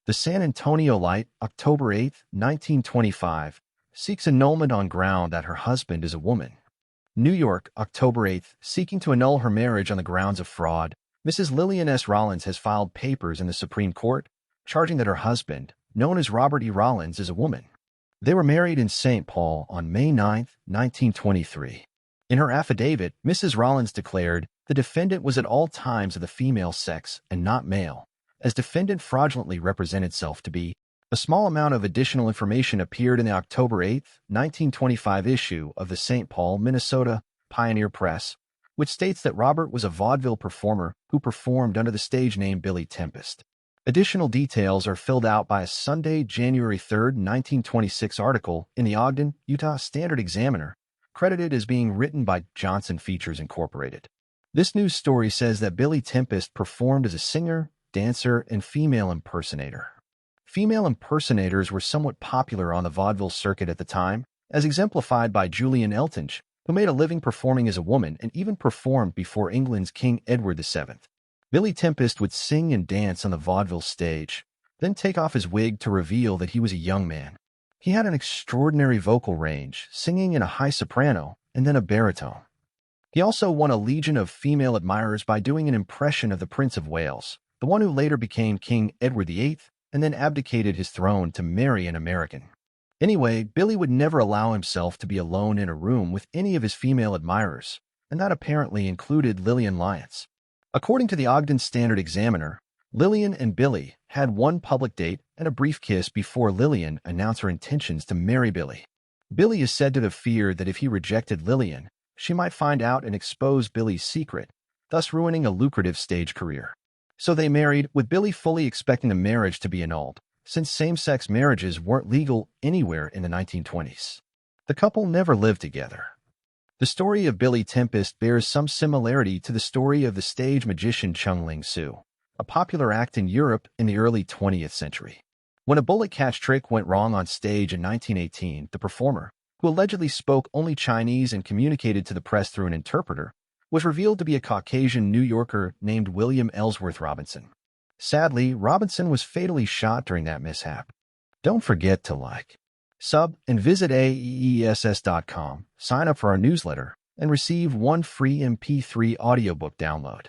The San Antonio Light, October 8, 1925, seeks annulment on ground that her husband is a woman. New York, October 8, seeking to annul her marriage on the grounds of fraud, Mrs. Lillian S. Rollins has filed papers in the Supreme Court, charging that her husband, known as Robert E. Rollins, is a woman. They were married in St. Paul on May 9, 1923. In her affidavit, Mrs. Rollins declared the defendant was at all times of the female sex and not male, as defendant fraudulently represented itself to be. A small amount of additional information appeared in the October 8, 1925 issue of the St. Paul, Minnesota Pioneer Press, which states that Robert was a vaudeville performer who performed under the stage name Billy Tempest. Additional details are filled out by a Sunday, January 3, 1926 article in the Ogden, Utah Standard Examiner, credited as being written by Johnson Features Incorporated. This news story says that Billy Tempest performed as a singer, dancer, and female impersonator. Female impersonators were somewhat popular on the vaudeville circuit at the time, as exemplified by Julian Eltinge, who made a living performing as a woman and even performed before England's King Edward VII. Billy Tempest would sing and dance on the vaudeville stage, then take off his wig to reveal that he was a young man. He had an extraordinary vocal range, singing in a high soprano and then a baritone. He also won a legion of female admirers by doing an impression of the Prince of Wales, the one who later became King Edward VIII and then abdicated his throne to marry an American. Anyway, Billy would never allow himself to be alone in a room with any of his female admirers, and that apparently included Lillian S. According to the Ogden Standard Examiner, Lillian and Billy had one public date and a brief kiss before Lillian announced her intentions to marry Billy. Billy is said to have feared that if he rejected Lillian, she might find out and expose Billy's secret, thus ruining a lucrative stage career. So they married, with Billy fully expecting the marriage to be annulled, since same-sex marriages weren't legal anywhere in the 1920s. The couple never lived together. The story of Billy Tempest bears some similarity to the story of the stage magician Chung Ling Soo, a popular act in Europe in the early 20th century. When a bullet catch trick went wrong on stage in 1918, the performer, who allegedly spoke only Chinese and communicated to the press through an interpreter, was revealed to be a Caucasian New Yorker named William Ellsworth Robinson. Sadly, Robinson was fatally shot during that mishap. Don't forget to like, sub, and visit aeess.com, sign up for our newsletter, and receive one free MP3 audiobook download.